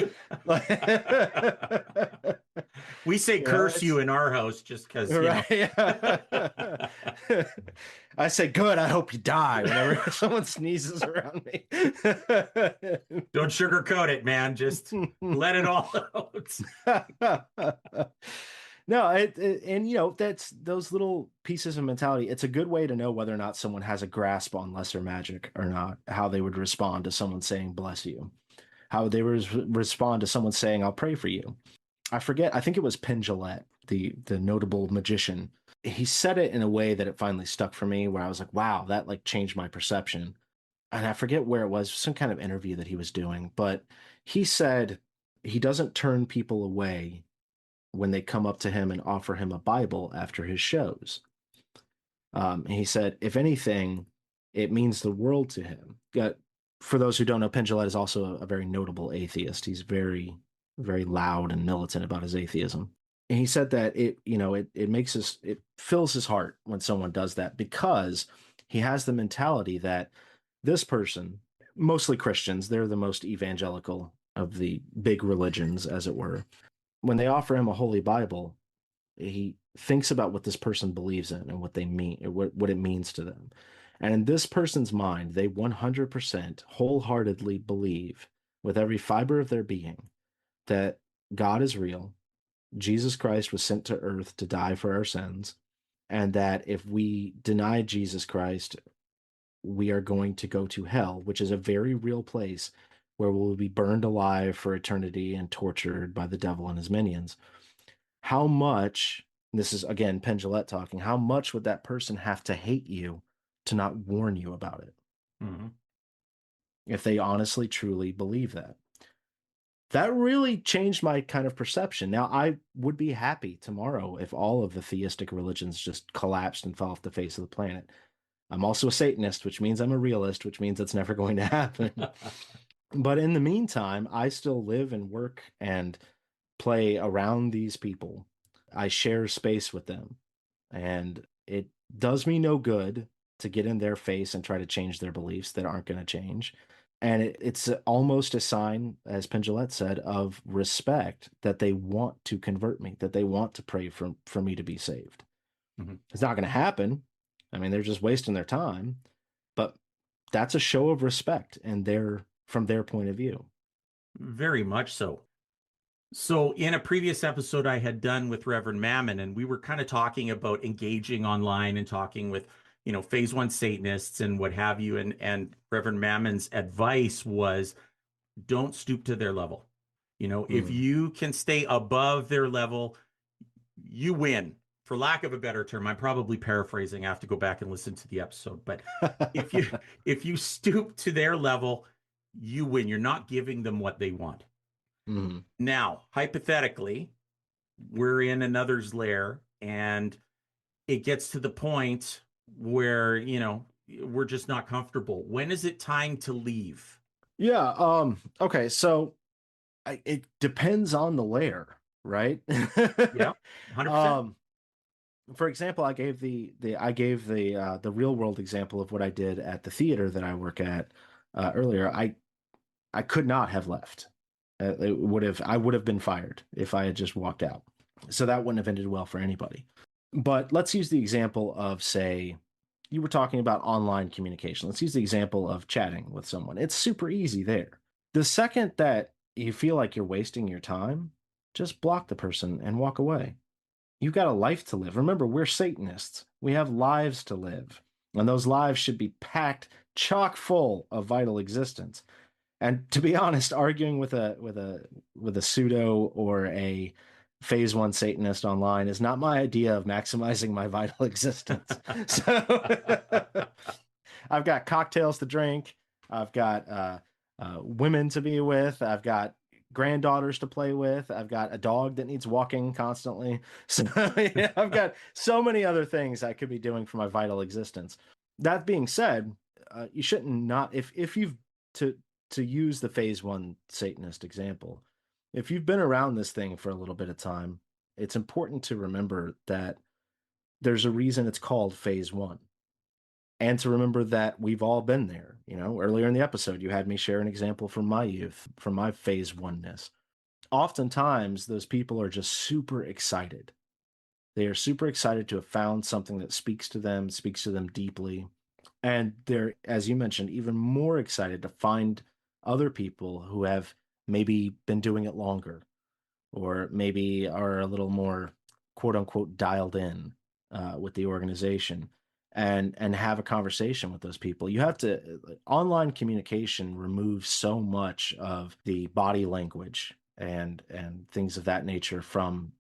We say curse you in our house just because, right? I say, good, I hope you die whenever someone sneezes around me. Don't sugarcoat it, man. Just let it all out. No, and that's those little pieces of mentality. It's a good way to know whether or not someone has a grasp on lesser magic or not, how they would respond to someone saying bless you, how they would respond to someone saying I'll pray for you. I forget, I think it was Penn Jillette, the notable magician. He said it in a way that it finally stuck for me, where I was like, wow, that like changed my perception. And I forget where it was, some kind of interview that he was doing, but he said he doesn't turn people away when they come up to him and offer him a Bible after his shows. He said, if anything, it means the world to him. For those who don't know, Penn Jillette is also a very notable atheist. He's very, very loud and militant about his atheism. And he said that it fills his heart when someone does that, because he has the mentality that this person mostly Christians. They're the most evangelical of the big religions, as it were. When they offer him a holy Bible, he thinks about what this person believes in and what they mean, or what it means to them. And in this person's mind, they 100% wholeheartedly believe with every fiber of their being that God is real, Jesus Christ was sent to earth to die for our sins, and that if we deny Jesus Christ, we are going to go to hell, which is a very real place where we'll be burned alive for eternity and tortured by the devil and his minions. How much, this is again Penn Jillette talking, how much would that person have to hate you to not warn you about it? Mm-hmm. If they honestly, truly believe that. That really changed my kind of perception. Now, I would be happy tomorrow if all of the theistic religions just collapsed and fell off the face of the planet. I'm also a Satanist, which means I'm a realist, which means it's never going to happen. But in the meantime, I still live and work and play around these people. I share space with them. And it does me no good to get in their face and try to change their beliefs that aren't going to change. And it's almost a sign, as Penn Jillette said, of respect that they want to convert me, that they want to pray for me to be saved. Mm-hmm. It's not going to happen. I mean, they're just wasting their time, but that's a show of respect and from their point of view. Very much so. So in a previous episode I had done with Reverend Mammon, and we were kind of talking about engaging online and talking with, phase one Satanists and what have you. And Reverend Mammon's advice was don't stoop to their level. If you can stay above their level, you win. For lack of a better term, I'm probably paraphrasing. I have to go back and listen to the episode. But if you if you stoop to their level, you win. You're not giving them what they want. Mm-hmm. Now, hypothetically, we're in another's lair and it gets to the point where, we're just not comfortable. When is it time to leave? Yeah. Okay. So it depends on the layer, right? Yeah, 100%. For example, I gave the real world example of what I did at the theater that I work at earlier. I could not have left. I would have been fired if I had just walked out. So that wouldn't have ended well for anybody. But let's use the example of, say, you were talking about online communication. Let's use the example of chatting with someone. It's super easy there. The second that you feel like you're wasting your time, just block the person and walk away. You've got a life to live. Remember, we're Satanists. We have lives to live. And those lives should be packed chock full of vital existence. And to be honest, arguing with a pseudo or a phase one Satanist online is not my idea of maximizing my vital existence. So I've got cocktails to drink. I've got women to be with. I've got granddaughters to play with. I've got a dog that needs walking constantly. So yeah, I've got so many other things I could be doing for my vital existence. That being said, you shouldn't not if you've to use the phase one Satanist example, if you've been around this thing for a little bit of time, it's important to remember that there's a reason it's called phase one. And to remember that we've all been there. Earlier in the episode, you had me share an example from my youth, from my phase oneness. Oftentimes, those people are just super excited. They are super excited to have found something that speaks to them deeply. And they're, as you mentioned, even more excited to find other people who have maybe been doing it longer or maybe are a little more quote unquote dialed in with the organization and have a conversation with those people. You have to online communication removes so much of the body language and things of that nature from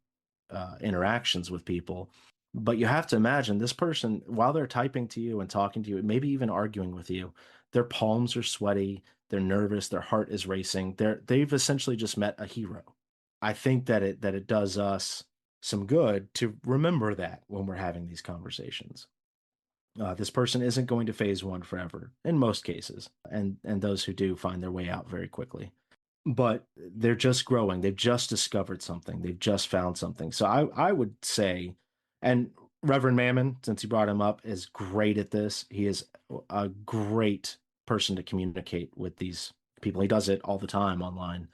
interactions with people. But you have to imagine this person, while they're typing to you and talking to you, maybe even arguing with you, their palms are sweaty, they're nervous, their heart is racing. They've essentially just met a hero. I think that it does us some good to remember that when we're having these conversations. This person isn't going to phase one forever in most cases, and those who do find their way out very quickly. But they're just growing. They've just discovered something. They've just found something. So I would say, and Reverend Mammon, since you brought him up, is great at this. He is a great person to communicate with these people. He does it all the time online.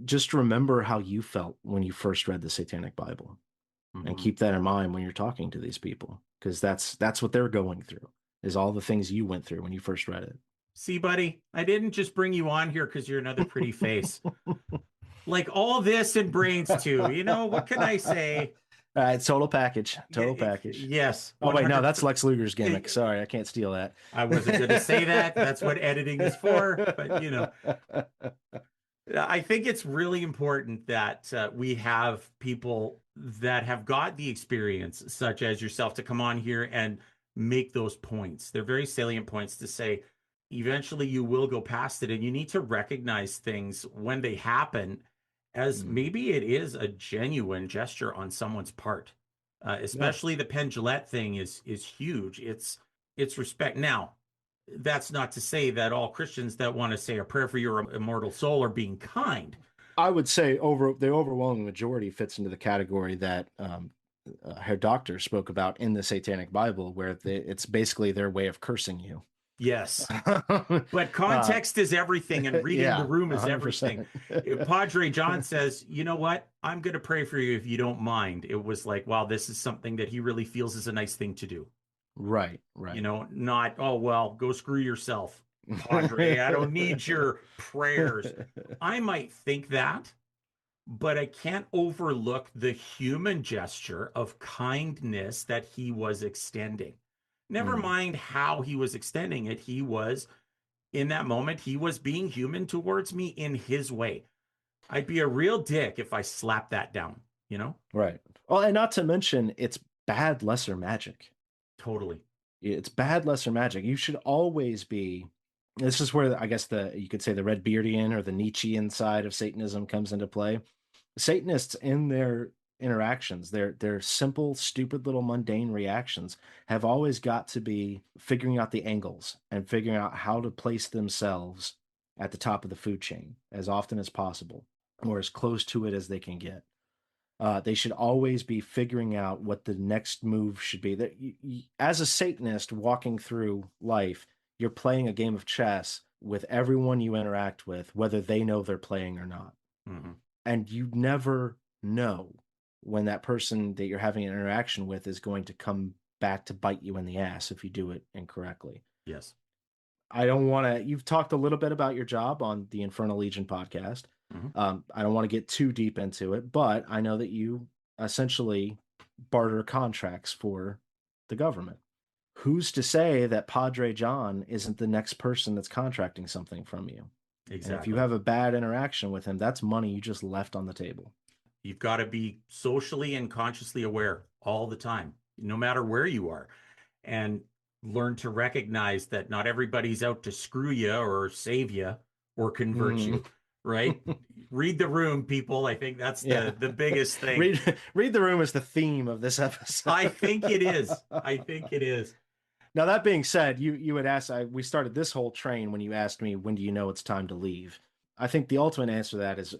Just remember how you felt when you first read the Satanic Bible, and keep that in mind when you're talking to these people, because that's what they're going through, is all the things you went through when you first read it. See, buddy, I didn't just bring you on here because you're another pretty face. Like all this and brains too. You know, what can I say? It's total package. Total package. Yes. Oh, wait, no, that's Lex Luger's gimmick. Sorry, I can't steal that. I wasn't going to say that. That's what editing is for. But, you know, I think it's really important that we have people that have got the experience, such as yourself, to come on here and make those points. They're very salient points to say, eventually you will go past it, and you need to recognize things when they happen as maybe it is a genuine gesture on someone's part. Especially the Penn Jillette thing is huge. It's respect. Now, that's not to say that all Christians that want to say a prayer for your immortal soul are being kind. I would say the overwhelming majority fits into the category that Herr Doctor spoke about in the Satanic Bible, where it's basically their way of cursing you. Yes. But context is everything, and reading the room is 100%. Everything. Padre John says, you know what? I'm going to pray for you if you don't mind. It was like, wow, this is something that he really feels is a nice thing to do. Right. You know, not, oh, well, go screw yourself, Padre. I don't need your prayers. I might think that, but I can't overlook the human gesture of kindness that he was extending. Never mind how he was extending it. He was, in that moment, he was being human towards me in his way. I'd be a real dick if I slapped that down, you know? Right. Well, and not to mention, it's bad lesser magic. Totally. It's bad lesser magic. You should always be. This is where I guess you could say the Red Beardian or the Nietzschean side of Satanism comes into play. Satanists, in their interactions, their simple, stupid little mundane reactions, have always got to be figuring out the angles and figuring out how to place themselves at the top of the food chain as often as possible, or as close to it as they can get. They should always be figuring out what the next move should be. That as a Satanist walking through life, you're playing a game of chess with everyone you interact with, whether they know they're playing or not. And you never know when that person that you're having an interaction with is going to come back to bite you in the ass if you do it incorrectly. Yes. I don't want to. You've talked a little bit about your job on the Infernal Legion podcast. I don't want to get too deep into it, but I know that you essentially barter contracts for the government. Who's to say that Padre John isn't the next person that's contracting something from you? Exactly. And if you have a bad interaction with him, that's money you just left on the table. You've got to be socially and consciously aware all the time, no matter where you are, and learn to recognize that not everybody's out to screw you or save you or convert you, right? Read the room, people. I think that's the biggest thing. Read the room is the theme of this episode. I think it is. I think it is. Now, that being said, you had asked, we started this whole train when you asked me, when do you know it's time to leave? I think the ultimate answer to that is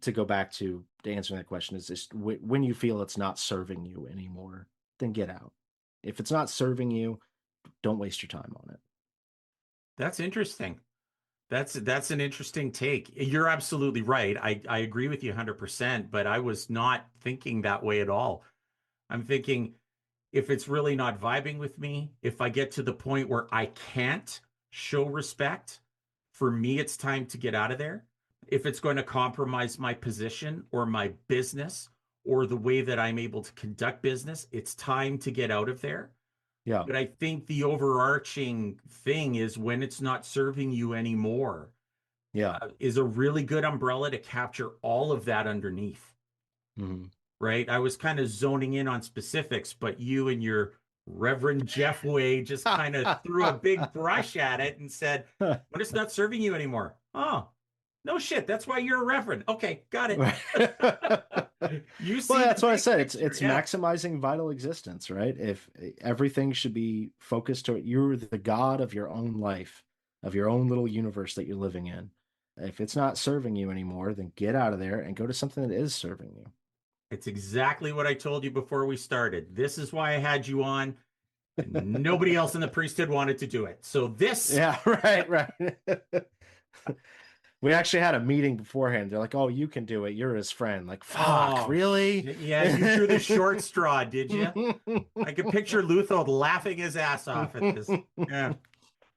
to go back to answering that question, is just when you feel it's not serving you anymore, then get out. If it's not serving you, don't waste your time on it. That's interesting. That's an interesting take. You're absolutely right. I agree with you 100%, but I was not thinking that way at all. I'm thinking, if it's really not vibing with me, if I get to the point where I can't show respect, for me, it's time to get out of there. If it's going to compromise my position or my business or the way that I'm able to conduct business, it's time to get out of there. Yeah. But I think the overarching thing is, when it's not serving you anymore, is a really good umbrella to capture all of that underneath. Right? I was kind of zoning in on specifics, but you and your Reverend Jeff way just kind of threw a big brush at it and said, when it's not serving you anymore. Oh, no shit. That's why you're a Reverend. Okay, got it. Well, that's what I said. It's maximizing vital existence, right? If everything should be focused to it, you're the god of your own life, of your own little universe that you're living in. If it's not serving you anymore, then get out of there and go to something that is serving you. It's exactly what I told you before we started. This is why I had you on. Nobody else in the priesthood wanted to do it. So this... Yeah, right. We actually had a meeting beforehand. They're like, "Oh, you can do it. You're his friend." Like, fuck, Oh, really? yeah, you drew the short straw, did you? I could picture Lutho laughing his ass off at this. Yeah.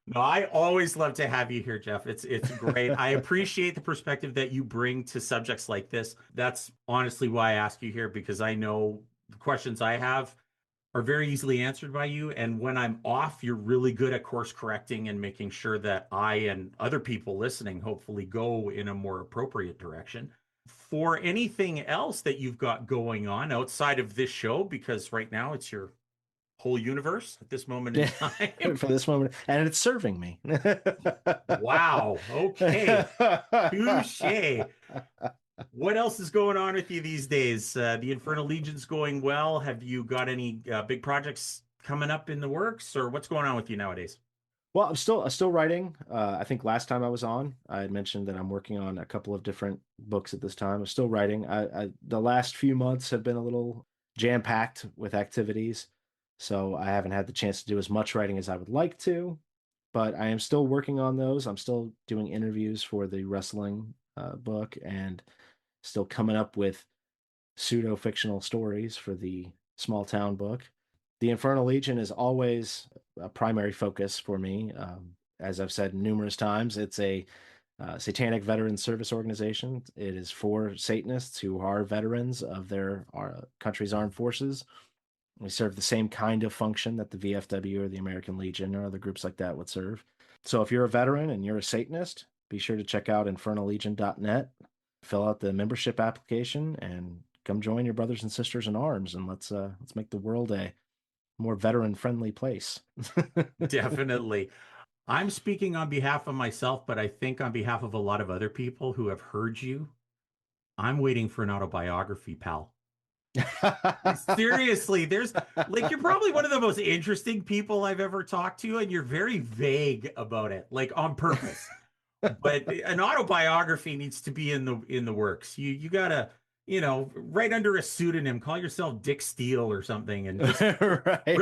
No, I always love to have you here, Jeff. It's great. I appreciate the perspective that you bring to subjects like this. That's honestly why I ask you here, because I know the questions I have are very easily answered by you. And when I'm off, you're really good at course correcting and making sure that I and other people listening hopefully go in a more appropriate direction. For anything else that you've got going on outside of this show, because right now it's your whole universe at this moment in time. For this moment, and it's serving me. Wow. Okay. Touche. What else is going on with you these days? The Infernal Legion's going well. Have you got any big projects coming up in the works, or what's going on with you nowadays? Well, I'm still writing. I think last time I was on, I had mentioned that I'm working on a couple of different books at this time. I'm still writing. The last few months have been a little jam-packed with activities, so I haven't had the chance to do as much writing as I would like to, but I am still working on those. I'm still doing interviews for the wrestling book and still coming up with pseudo-fictional stories for the small town book. The Infernal Legion is always a primary focus for me. As I've said numerous times, it's a satanic veteran service organization. It is for Satanists who are veterans of their country's armed forces. We serve the same kind of function that the VFW or the American Legion or other groups like that would serve. So if you're a veteran and you're a Satanist, be sure to check out infernallegion.net, fill out the membership application, and come join your brothers and sisters in arms, and let's make the world a more veteran-friendly place. Definitely. I'm speaking on behalf of myself, but I think on behalf of a lot of other people who have heard you, I'm waiting for an autobiography, pal. Seriously, there's like, you're probably one of the most interesting people I've ever talked to, and you're very vague about it, like on purpose. But an autobiography needs to be in the works. You gotta, write under a pseudonym, call yourself Dick Steele or something, and just Right.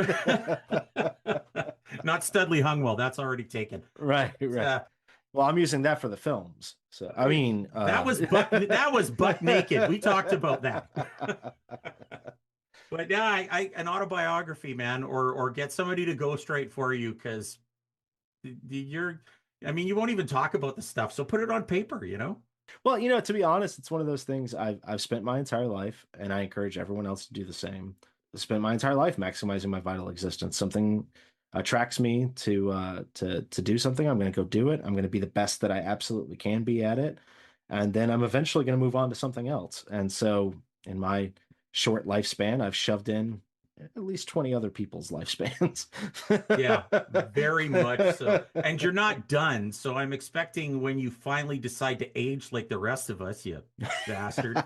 not Studley Hungwell. That's already taken. Right. Well, I'm using that for the films. So I mean, that was butt naked. We talked about that. But yeah, an autobiography, man, or get somebody to ghostwrite for you, because you won't even talk about the stuff. So put it on paper, Well, to be honest, it's one of those things I've spent my entire life, and I encourage everyone else to do the same. I spent my entire life maximizing my vital existence. Something attracts me to do something, I'm going to go do it. I'm going to be the best that I absolutely can be at it, and then I'm eventually going to move on to something else. And so, in my short lifespan, I've shoved in at least 20 other people's lifespans. Yeah, very much so. And you're not done. So I'm expecting when you finally decide to age like the rest of us, you bastard,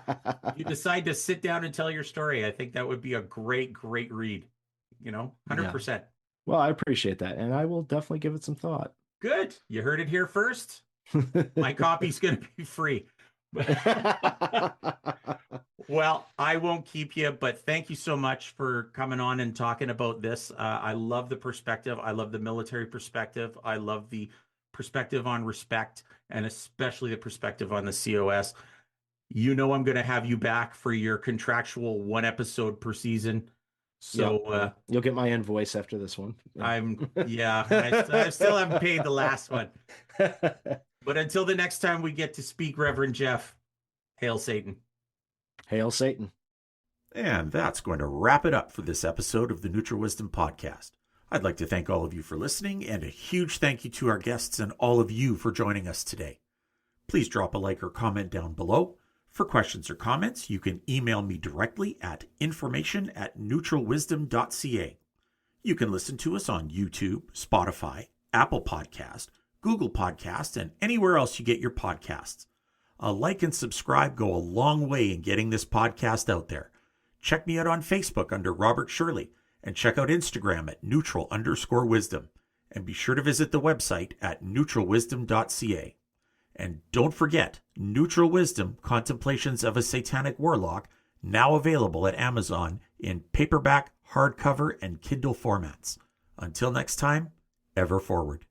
you decide to sit down and tell your story. I think that would be a great, great read. 100%. Yeah. Well, I appreciate that, and I will definitely give it some thought. Good. You heard it here first. My copy's going to be free. Well, I won't keep you, but thank you so much for coming on and talking about this. I love the perspective. I love the military perspective. I love the perspective on respect, and especially the perspective on the COS. I'm going to have you back for your contractual 1 episode per season. So you'll get my invoice after this one. I still haven't paid the last one. But until the next time we get to speak, Reverend Jeff, hail Satan. Hail Satan. And that's going to wrap it up for this episode of the Neutral Wisdom Podcast. I'd like to thank all of you for listening, and a huge thank you to our guests and all of you for joining us today. Please drop a like or comment down below. For questions or comments, you can email me directly at information@neutralwisdom.ca. You can listen to us on YouTube, Spotify, Apple Podcast, Google Podcast, and anywhere else you get your podcasts. A like and subscribe go a long way in getting this podcast out there. Check me out on Facebook under Robert Shirley, and check out Instagram at neutral_wisdom. And be sure to visit the website at neutralwisdom.ca. And don't forget, Neutral Wisdom, Contemplations of a Satanic Warlock, now available at Amazon in paperback, hardcover, and Kindle formats. Until next time, ever forward.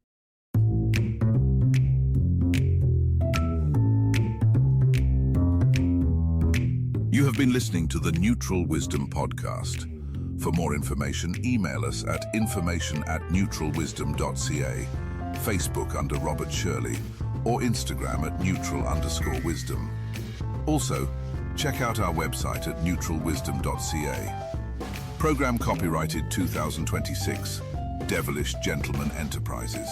You have been listening to the Neutral Wisdom Podcast. For more information, email us at information@neutralwisdom.ca, Facebook under Robert Shirley, or Instagram at neutral_wisdom. Also, check out our website at neutralwisdom.ca. Program copyrighted 2026, Devilish Gentleman Enterprises.